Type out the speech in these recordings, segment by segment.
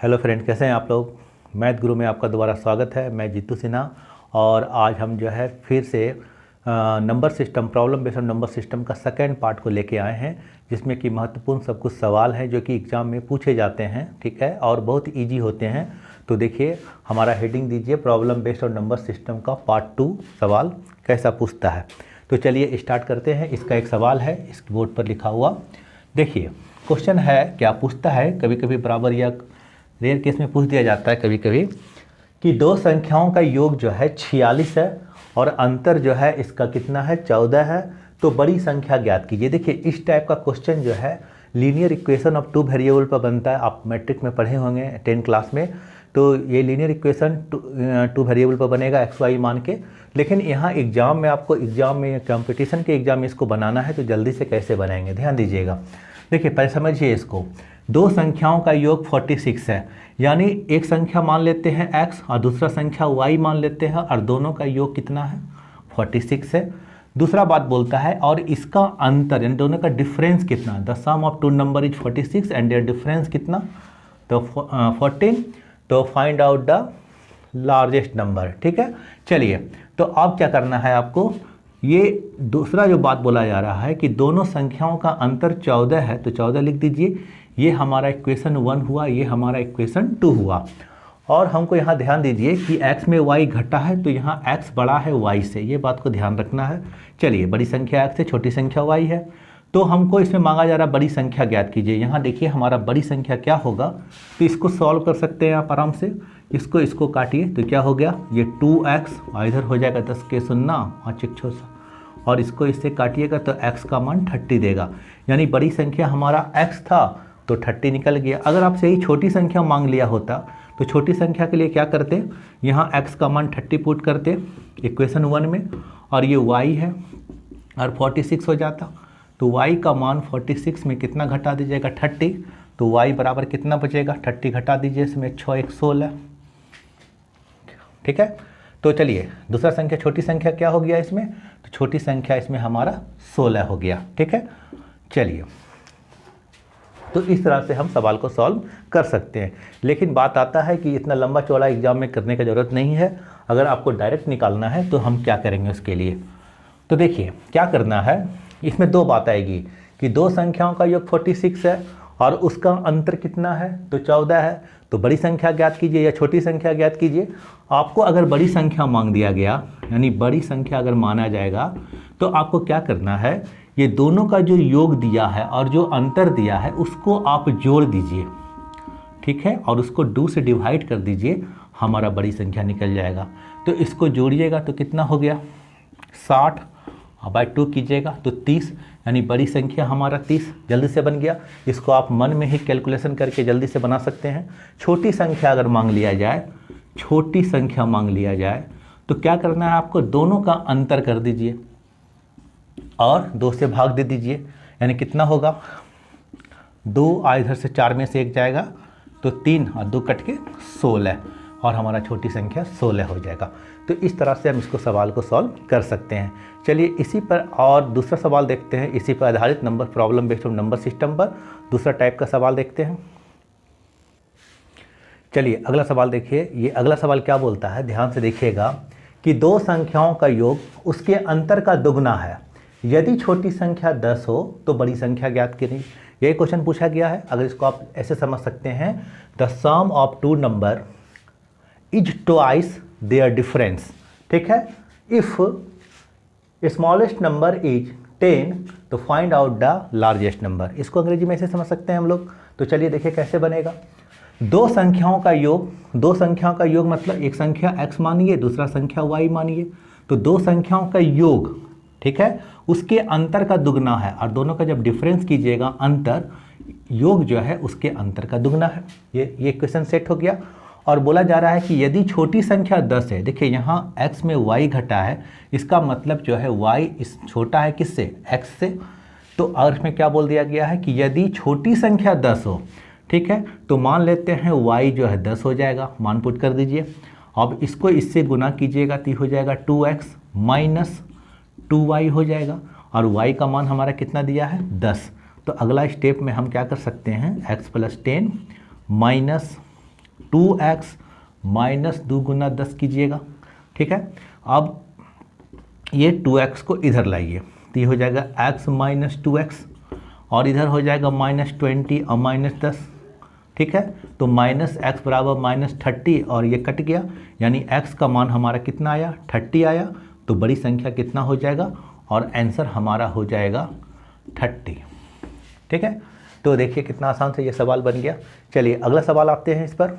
Hello friend, कैसे हैं आप लोग। मैथ गुरु में आपका दोबारा स्वागत है। मैं जीतू सिन्हा और आज हम जो है फिर से number system, problem based number system का सेकेंड पार्ट को लेके आए हैं, जिसमें कि महत्वपूर्ण सब कुछ सवाल हैं जो कि एग्ज़ाम में पूछे जाते हैं, ठीक है, और बहुत इजी होते हैं। तो देखिए, हमारा हेडिंग दीजिए प्रॉब्लम बेस्ड और नंबर सिस्टम का पार्ट 2 सवाल कैसा पूछता है। तो चलिए स्टार्ट करते हैं। इसका एक सवाल है इस बोर्ड पर लिखा हुआ। देखिए क्वेश्चन है, क्या पूछता है, कभी कभी बराबर या रेयर केस में पूछ दिया जाता है कभी कभी, कि दो संख्याओं का योग जो है 46 है और अंतर जो है इसका कितना है, 14 है। तो बड़ी संख्या ज्ञात कीजिए। देखिए इस टाइप का क्वेश्चन जो है linear equation of two variable पर बनता है। आप मैट्रिक में पढ़े होंगे 10 क्लास में। तो ये लीनियर इक्वेशन टू वेरिएबल पर बनेगा एक्स वाई मान के। लेकिन यहाँ एग्जाम में आपको कंपटीशन के एग्जाम में इसको बनाना है, तो जल्दी से कैसे बनाएंगे ध्यान दीजिएगा। देखिए पहले समझिए इसको। दो संख्याओं का योग 46 है, यानी एक संख्या मान लेते हैं x और दूसरा संख्या y मान लेते हैं, और दोनों का योग कितना है, 46 है। दूसरा बात बोलता है और इसका अंतर यानी दोनों का डिफरेंस कितना, the sum of two number is 46 and their difference कितना, तो 14। तो find out the largest number, ठीक है। चलिए तो अब क्या करना है आपको, ये दूसरा जो बात बोला जा रहा है कि दोनों संख्याओं का अंतर 14 है, तो 14 लिख दीजिए। ये हमारा इक्वेशन 1 हुआ, ये हमारा इक्वेशन 2 हुआ। और हमको यहाँ ध्यान दीजिए कि x में y घटा है, तो यहाँ x बड़ा है y से, ये बात को ध्यान रखना है। चलिए बड़ी संख्या x है, छोटी संख्या y है, तो हमको इसमें मांगा जा रहा बड़ी संख्या ज्ञात कीजिए। यहाँ देखिए हमारा बड़ी संख्या क्या होगा, तो इसको सॉल्व कर सकते हैं आप आराम से। इसको काटिए तो क्या हो गया, ये 2x और इधर हो जाएगा 10 के 0 और चिक और इसको इससे काटिएगा तो x का मान 30 देगा। यानी बड़ी संख्या हमारा x था तो 30 निकल गया। अगर आपसे यही छोटी संख्या मांग लिया होता तो छोटी संख्या के लिए क्या करते, यहाँ x का मान 30 पुट करते इक्वेशन 1 में, और ये y है और 46 हो जाता। तो y का मान 46 में कितना घटा दीजिएगा, 30। तो y बराबर कितना बचेगा, 30 घटा दीजिए इसमें, 6 1 16, ठीक है। तो चलिए दूसरा संख्या, छोटी संख्या क्या हो गया इसमें, तो छोटी संख्या इसमें हमारा 16 हो गया, ठीक है। चलिए तो इस तरह से हम सवाल को सॉल्व कर सकते हैं। लेकिन बात आता है कि इतना लंबा चौड़ा एग्जाम में करने की ज़रूरत नहीं है। अगर आपको डायरेक्ट निकालना है तो हम क्या करेंगे उसके लिए, तो देखिए क्या करना है। इसमें दो बात आएगी कि दो संख्याओं का योग 46 है और उसका अंतर कितना है, तो 14 है। तो बड़ी संख्या ज्ञात कीजिए या छोटी संख्या ज्ञात कीजिए। आपको अगर बड़ी संख्या मांग दिया गया, यानी बड़ी संख्या अगर माना जाएगा, तो आपको क्या करना है, ये दोनों का जो योग दिया है और जो अंतर दिया है उसको आप जोड़ दीजिए, ठीक है, और उसको 2 से डिवाइड कर दीजिए, हमारा बड़ी संख्या निकल जाएगा। तो इसको जोड़िएगा तो कितना हो गया, 60 और बाय 2 कीजिएगा तो 30, यानी बड़ी संख्या हमारा 30 जल्दी से बन गया। इसको आप मन में ही कैलकुलेशन करके जल्दी से बना सकते हैं। छोटी संख्या अगर मांग लिया जाए, छोटी संख्या मांग लिया जाए तो क्या करना है आपको, दोनों का अंतर कर दीजिए और 2 से भाग दे दीजिए, यानी कितना होगा, 2 और इधर से 4 में से 1 जाएगा तो 3 और 2 कट के 16, और हमारा छोटी संख्या 16 हो जाएगा। तो इस तरह से हम इसको सवाल को सॉल्व कर सकते हैं। चलिए इसी पर और दूसरा सवाल देखते हैं, इसी पर आधारित number problem based number system पर दूसरा टाइप का सवाल देखते हैं। चलिए अगला सवाल देखिए। ये अगला सवाल क्या बोलता है, ध्यान से देखिएगा, कि दो संख्याओं का योग उसके अंतर का दुगना है, यदि छोटी संख्या 10 हो तो बड़ी संख्या ज्ञात करें। यही क्वेश्चन पूछा गया है। अगर इसको आप ऐसे समझ सकते हैं, the sum of two number is twice their difference, ठीक है। इफ स्मॉलेस्ट नंबर इज 10 तो find out the largest number. इसको अंग्रेजी में ऐसे समझ सकते हैं हम लोग। तो चलिए देखिए कैसे बनेगा। दो संख्याओं का योग मतलब एक संख्या x मानिए, दूसरा संख्या y मानिए। तो दो संख्याओं का योग, ठीक है, उसके अंतर का दुगना है, और दोनों का जब डिफरेंस कीजिएगा, अंतर योग जो है उसके अंतर का दुगना है। ये क्वेश्चन सेट हो गया। और बोला जा रहा है कि यदि छोटी संख्या 10 है, देखिए यहाँ x में y घटा है, इसका मतलब जो है y इस छोटा है किससे, x से। तो और इसमें क्या बोल दिया गया है कि यदि छोटी संख्या 10 हो, ठीक है, तो मान लेते हैं y जो है 10 हो जाएगा, मान पुट कर दीजिए। अब इसको इससे गुना कीजिएगा तो हो जाएगा 2x माइनस 2y हो जाएगा, और y का मान हमारा कितना दिया है, 10। तो अगला स्टेप में हम क्या कर सकते हैं, x + 10 माइनस 2x माइनस 2 गुना 10 कीजिएगा, ठीक है। अब ये 2x को इधर लाइए तो ये हो जाएगा x माइनस 2x, और इधर हो जाएगा -20 और -10, ठीक है। तो -x बराबर -30 और ये कट गया, यानी x का मान हमारा कितना आया, 30 आया। तो बड़ी संख्या कितना हो जाएगा, और आंसर हमारा हो जाएगा 30, ठीक है। तो देखिए कितना आसान से ये सवाल बन गया। चलिए अगला सवाल आते हैं इस पर।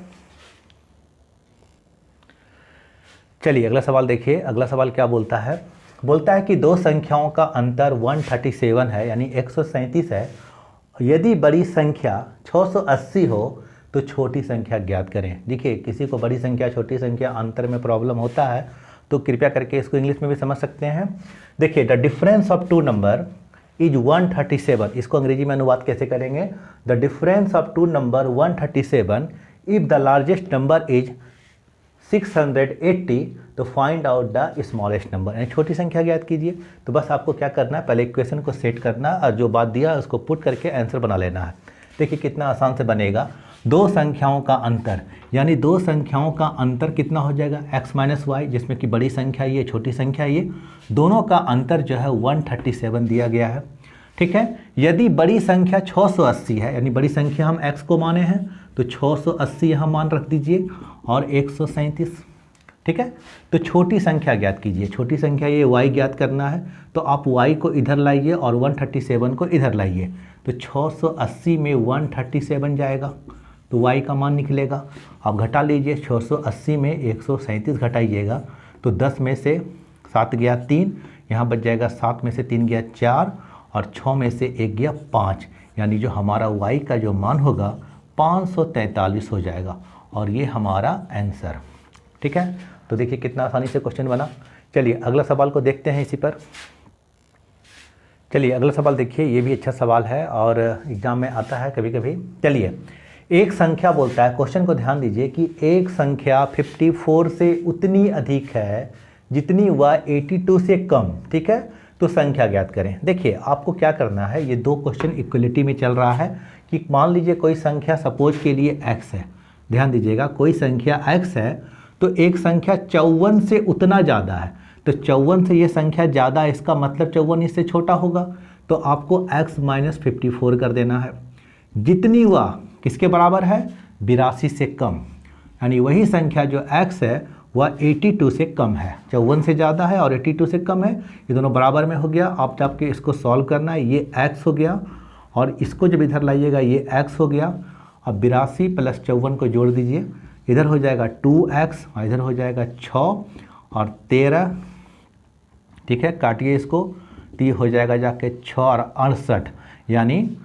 चलिए अगला सवाल देखिए, अगला सवाल क्या बोलता है, बोलता है कि दो संख्याओं का अंतर 137 है, यानी 137 है। यदि बड़ी संख्या 680 हो तो छोटी संख्या ज्ञात करें। देखिए किसी को बड़ी संख्या छोटी संख्या अंतर में प्रॉब्लम होता है तो कृपया करके इसको इंग्लिश में भी समझ सकते हैं। देखिए the difference of two number is 137, इसको अंग्रेजी में अनुवाद कैसे करेंगे, the difference of two number 137 if the largest number is 680 तो find out the smallest number, यानी छोटी संख्या ज्ञात कीजिए। तो बस आपको क्या करना है, पहले इक्वेशन को सेट करना और जो बात दिया है उसको पुट करके आंसर बना लेना है। देखिए कितना आसान से बनेगा। दो संख्याओं का अंतर, यानी दो संख्याओं का अंतर कितना हो जाएगा, x माइनस वाई, जिसमें कि बड़ी संख्या ये छोटी संख्या ये, दोनों का अंतर जो है 137 दिया गया है, ठीक है। यदि बड़ी संख्या 680 है, यानी बड़ी संख्या हम x को माने हैं तो 680 यहाँ मान रख दीजिए और 137, ठीक है। तो छोटी संख्या ज्ञात कीजिए, छोटी संख्या ये y ज्ञात करना है तो आप y को इधर लाइए और 137 को इधर लाइए, तो 680 में 137 जाएगा तो y का मान निकलेगा। आप घटा लीजिए, 680 में 137 घटाइएगा तो 10 में से 7 गया 3, यहाँ बच जाएगा 7 में से 3 गया 4 और 6 में से 1 गया 5, यानी जो हमारा y का जो मान होगा 543 हो जाएगा और ये हमारा आंसर, ठीक है। तो देखिए कितना आसानी से क्वेश्चन बना। चलिए अगला सवाल को देखते हैं इसी पर। चलिए अगला सवाल देखिए, ये भी अच्छा सवाल है और एग्जाम में आता है कभी कभी। चलिए एक संख्या बोलता है, क्वेश्चन को ध्यान दीजिए कि एक संख्या 54 से उतनी अधिक है जितनी वह 82 से कम, ठीक है। तो संख्या ज्ञात करें। देखिए आपको क्या करना है, ये दो क्वेश्चन इक्वलिटी में चल रहा है कि मान लीजिए कोई संख्या सपोज के लिए x है, ध्यान दीजिएगा कोई संख्या x है तो एक संख्या 54 से उतना ज़्यादा है, तो 54 से ये संख्या ज़्यादा है, इसका मतलब 54 इससे छोटा होगा, तो आपको x माइनस 54 कर देना है। जितनी वह किसके बराबर है, 82 से कम, यानी वही संख्या जो x है वह 82 से कम है, 54 से ज़्यादा है और 82 से कम है, ये दोनों बराबर में हो गया। आप आपके इसको सॉल्व करना है, ये x हो गया और इसको जब इधर लाइएगा ये x हो गया। अब 82 प्लस 54 को जोड़ दीजिए, इधर हो जाएगा 2x और इधर हो जाएगा 6 और 13, ठीक है। काटिए इसको तो ये हो जाएगा जाके 6 और 68, यानी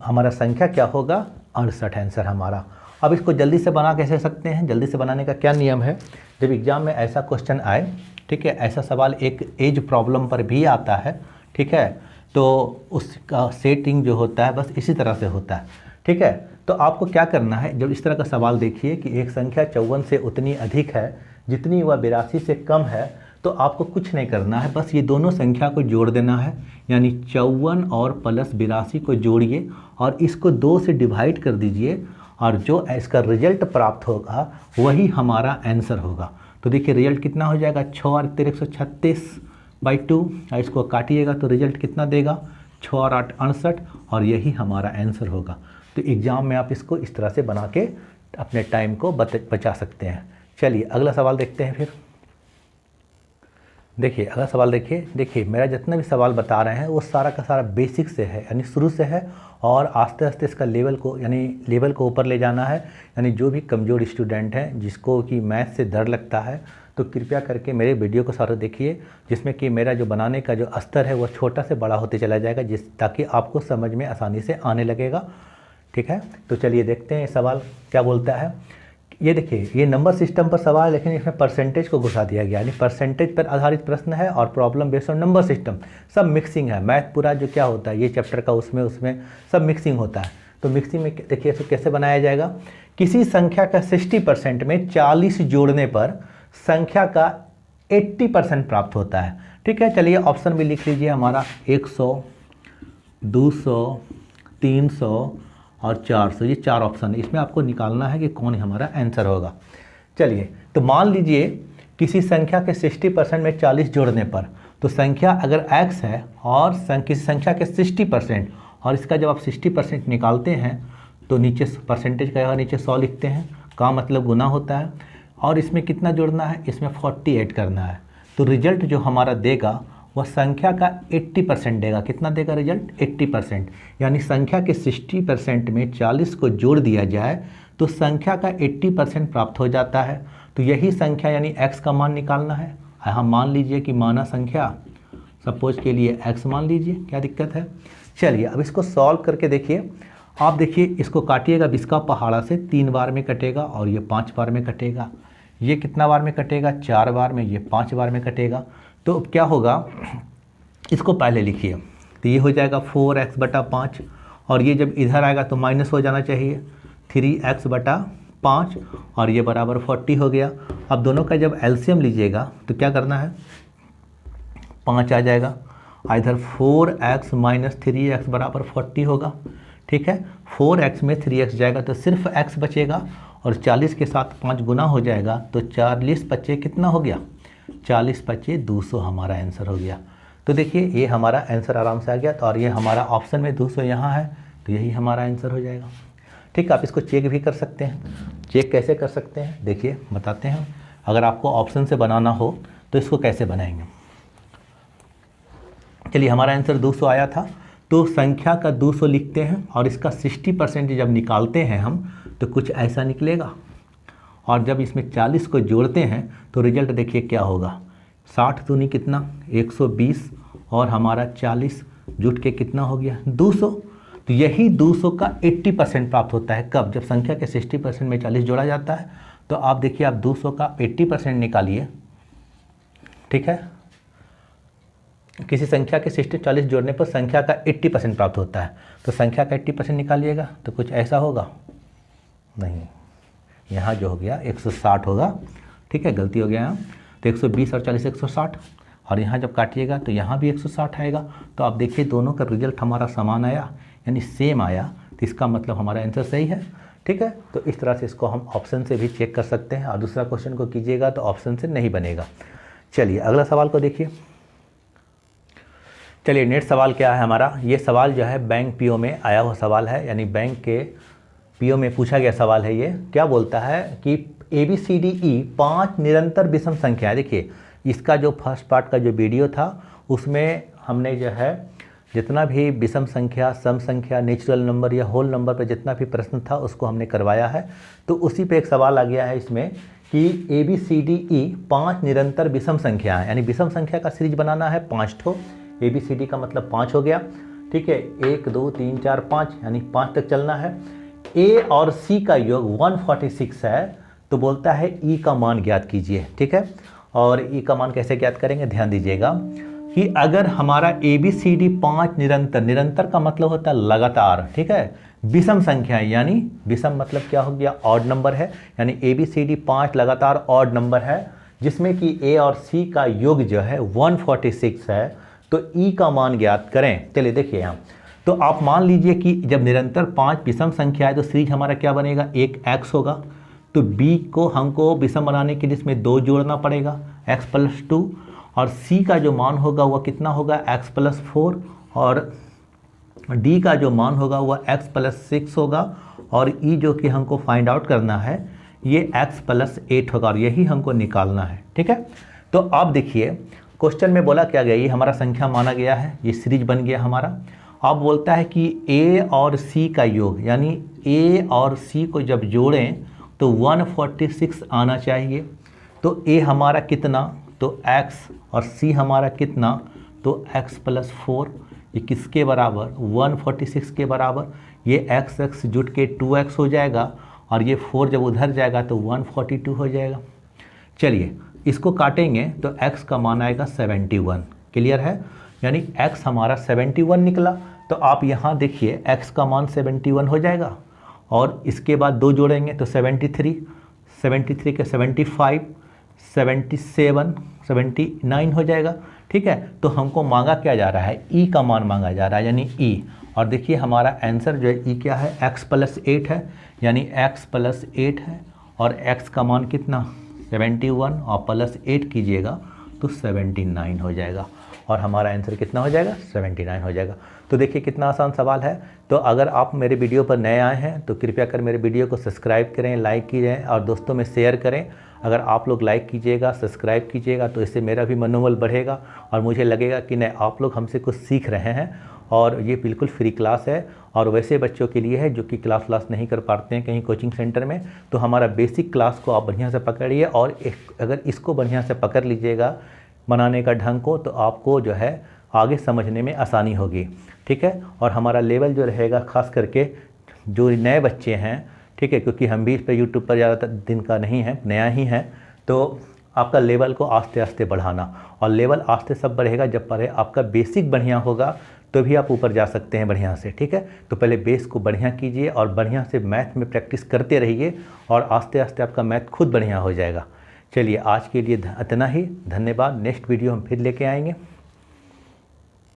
हमारा संख्या क्या होगा 68 आंसर हमारा। अब इसको जल्दी से बना कैसे सकते हैं, जल्दी से बनाने का क्या नियम है, जब एग्जाम में ऐसा क्वेश्चन आए, ठीक है, ऐसा सवाल एक एज प्रॉब्लम पर भी आता है, ठीक है, तो उसका सेटिंग जो होता है बस इसी तरह से होता है, ठीक है। तो आपको क्या करना है, जब इस तरह का सवाल देखिए कि एक संख्या 54 से उतनी अधिक है जितनी वह 82 से कम है, तो आपको कुछ नहीं करना है, बस ये दोनों संख्या को जोड़ देना है, यानी 54 और प्लस 82 को जोड़िए और इसको 2 से डिवाइड कर दीजिए और जो इसका रिजल्ट प्राप्त होगा वही हमारा आंसर होगा। तो देखिए रिजल्ट कितना हो जाएगा, 6 और 136/2, और इसको काटिएगा तो रिजल्ट कितना देगा, 6 और 8 68, और यही हमारा आंसर होगा। तो एग्ज़ाम में आप इसको इस तरह से बना के अपने टाइम को बचा सकते हैं। चलिए अगला सवाल देखते हैं फिर। देखिए अगला सवाल देखिए मेरा जितना भी सवाल बता रहे हैं वो सारा का सारा बेसिक से है, यानी शुरू से है, और आस्ते आस्ते इसका लेवल को ऊपर ले जाना है। यानी जो भी कमज़ोर स्टूडेंट हैं जिसको कि मैथ से डर लगता है तो कृपया करके मेरे वीडियो को सारा देखिए, जिसमें कि मेरा जो बनाने का जो स्तर है वो छोटा से बड़ा होते चला जाएगा, ताकि आपको समझ में आसानी से आने लगेगा, ठीक है। तो चलिए देखते हैं सवाल क्या बोलता है। ये देखिए ये नंबर सिस्टम पर सवाल है, लेकिन इसमें परसेंटेज को घुसा दिया गया, यानी परसेंटेज पर आधारित प्रश्न है और problem based on number system, सब मिक्सिंग है। मैथ पूरा जो क्या होता है ये चैप्टर का उसमें सब मिक्सिंग होता है। तो मिक्सिंग में देखिए इसको कैसे बनाया जाएगा, किसी संख्या का 60% में 40 जोड़ने पर संख्या का 80% प्राप्त होता है, ठीक है। चलिए ऑप्शन भी लिख लीजिए हमारा 100, 200, 300 और 400, ये 4 ऑप्शन है। इसमें आपको निकालना है कि कौन हमारा आंसर होगा। चलिए, तो मान लीजिए किसी संख्या के 60% में 40 जोड़ने पर, तो संख्या अगर x है और किसी संख्या के 60%, और इसका जब आप 60% निकालते हैं तो नीचे परसेंटेज का नीचे 100 लिखते हैं, का मतलब गुना होता है, और इसमें कितना जोड़ना है, इसमें 48 करना है। तो रिजल्ट जो हमारा देगा वह संख्या का 80% देगा। कितना देगा रिजल्ट? 80%। यानी संख्या के 60% में 40 को जोड़ दिया जाए तो संख्या का 80% प्राप्त हो जाता है। तो यही संख्या यानी x का मान निकालना है। हम मान लीजिए कि माना संख्या, सपोज के लिए x मान लीजिए, क्या दिक्कत है। चलिए अब इसको सॉल्व करके देखिए। आप देखिए इसको काटिएगा, बिस्का पहाड़ा से 3 बार में कटेगा और ये 5 बार में कटेगा। ये कितना बार में कटेगा? 4 बार में। ये 5 बार में कटेगा। तो क्या होगा, इसको पहले लिखिए। तो ये हो जाएगा 4x/5, और ये जब इधर आएगा तो माइनस हो जाना चाहिए 3x/5, और ये बराबर 40 हो गया। अब दोनों का जब एलसीएम लीजिएगा तो क्या करना है, 5 आ जाएगा। इधर 4x - 3x बराबर 40 होगा। ठीक है, 4x में 3x जाएगा तो सिर्फ x बचेगा, और 40 के साथ 5 गुना हो जाएगा तो 40 बचे कितना हो गया, 40 बचे 200 हमारा आंसर हो गया। तो देखिए ये हमारा आंसर आराम से आ गया। तो और ये हमारा ऑप्शन में 200 यहाँ है, तो यही हमारा आंसर हो जाएगा। ठीक है, आप इसको चेक भी कर सकते हैं। चेक कैसे कर सकते हैं देखिए, बताते हैं। अगर आपको ऑप्शन से बनाना हो तो इसको कैसे बनाएंगे। चलिए, हमारा आंसर 200 आया था, तो संख्या का 200 लिखते हैं, और इसका 60% जब निकालते हैं हम तो कुछ ऐसा निकलेगा। और जब इसमें 40 को जोड़ते हैं तो रिजल्ट देखिए क्या होगा, 60 दूनी कितना, 120, और हमारा 40 जुट के कितना हो गया, 200। तो यही 200 का 80% प्राप्त होता है। कब? जब संख्या के 60% में 40 जोड़ा जाता है। तो आप देखिए, आप 200 का 80% निकालिए। ठीक है, किसी संख्या के 60-40 जोड़ने पर संख्या का 80% प्राप्त होता है। तो संख्या का 80% निकालिएगा तो कुछ ऐसा होगा, नहीं, यहाँ जो हो गया 160 होगा। ठीक है, गलती हो गया यहाँ। तो 120 और 40 160, और यहाँ जब काटिएगा तो यहाँ भी 160 आएगा। तो आप देखिए दोनों का रिजल्ट हमारा समान आया, यानी सेम आया। तो इसका मतलब हमारा आंसर सही है। ठीक है, तो इस तरह से इसको हम ऑप्शन से भी चेक कर सकते हैं, और दूसरा क्वेश्चन को कीजिएगा तो ऑप्शन से नहीं बनेगा। चलिए अगला सवाल को देखिए। चलिए, नेक्स्ट सवाल क्या है हमारा। ये सवाल जो है बैंक पीओ में आया हुआ सवाल है, यानी बैंक के पीओ में पूछा गया सवाल है। ये क्या बोलता है कि ABCDE 5 निरंतर विषम संख्या है। देखिए, इसका जो फर्स्ट पार्ट का जो वीडियो था उसमें हमने जो है जितना भी विषम संख्या, सम संख्या, नेचुरल नंबर या होल नंबर पर जितना भी प्रश्न था उसको हमने करवाया है। तो उसी पे एक सवाल आ गया है इसमें कि ABCDE 5 निरंतर विषम संख्या है, यानी विषम संख्या का सीरीज बनाना है 5 ठो। ABCD का मतलब 5 हो गया। ठीक है, 1 2 3 4 5, यानी 5 तक चलना है। A और C का योग 146 है, तो बोलता है E का मान ज्ञात कीजिए। ठीक है, और E का मान कैसे ज्ञात करेंगे, ध्यान दीजिएगा कि अगर हमारा ABCD 5 निरंतर का मतलब होता है लगातार। ठीक है, विषम संख्या यानी विषम मतलब क्या हो गया, ऑड नंबर है, यानी ABCD 5 लगातार ऑड नंबर है, जिसमें कि A और C का योग जो है 146 है। तो E का मान ज्ञात करें। चलिए देखिए यहाँ, तो आप मान लीजिए कि जब निरंतर 5 विषम संख्या है तो सीरीज हमारा क्या बनेगा, एक x होगा। तो B को हमको विषम बनाने के लिए इसमें 2 जोड़ना पड़ेगा, x + 2, और C का जो मान होगा वह कितना होगा, x + 4, और D का जो मान होगा वह x + 6 होगा, और E जो कि हमको फाइंड आउट करना है ये x + 8 होगा, और यही हमको निकालना है। ठीक है, तो आप देखिए क्वेश्चन में बोला क्या गया, ये हमारा संख्या माना गया है, ये सीरीज बन गया हमारा। अब बोलता है कि A और C का योग, यानी A और C को जब जोड़ें तो 146 आना चाहिए। तो A हमारा कितना, तो x, और C हमारा कितना, तो x + 4, ये किसके बराबर, 146 के बराबर। ये x जुट के 2x हो जाएगा, और ये 4 जब उधर जाएगा तो 142 हो जाएगा। चलिए इसको काटेंगे तो x का मान आएगा 71। क्लियर है, यानी x हमारा 71 निकला। तो आप यहाँ देखिए x का मान 71 हो जाएगा, और इसके बाद 2 जोड़ेंगे तो 73, 73 के 75, 77, 79 हो जाएगा। ठीक है, तो हमको मांगा क्या जा रहा है, E का मान मांगा जा रहा है, यानी E। और देखिए हमारा आंसर जो है ई क्या है, x+8 है, यानी x+8 है और x का मान कितना 71 और +8 कीजिएगा तो 79 हो जाएगा और हमारा आंसर कितना हो जाएगा 79 हो जाएगा। तो देखिए कितना आसान सवाल है। तो अगर आप मेरे वीडियो पर नए आए हैं तो कृपया कर मेरे वीडियो को सब्सक्राइब करें, लाइक कीजिए और दोस्तों में शेयर करें। अगर आप लोग लाइक कीजिएगा, सब्सक्राइब कीजिएगा तो इससे मेरा भी मनोबल बढ़ेगा और मुझे लगेगा कि नहीं आप लोग हमसे कुछ सीख रहे हैं। और ये बिल्कुल फ्री क्लास है और वैसे बच्चों के लिए है जो कि क्लास नहीं कर पाते हैं कहीं कोचिंग सेंटर में। तो हमारा बेसिक क्लास को आप बढ़िया से पकड़िए और अगर इसको बढ़िया से पकड़ लीजिएगा बनाने का ढंग को तो आपको जो है आगे समझने में आसानी होगी, ठीक है। और हमारा लेवल जो रहेगा खास करके जो नए बच्चे हैं, ठीक है, क्योंकि हम भी इस पर यूट्यूब पर ज़्यादातर दिन का नहीं है, नया ही है, तो आपका लेवल को आस्ते आस्ते बढ़ाना। और लेवल आस्ते सब बढ़ेगा जब पढ़े आपका बेसिक बढ़िया होगा तो भी आप ऊपर जा सकते हैं बढ़िया से, ठीक है। तो पहले बेस को बढ़िया कीजिए और बढ़िया से मैथ में प्रैक्टिस करते रहिए और आस्ते आस्ते आपका मैथ खुद बढ़िया हो जाएगा। चलिए आज के लिए इतना ही, धन्यवाद। नेक्स्ट वीडियो हम फिर लेके आएंगे।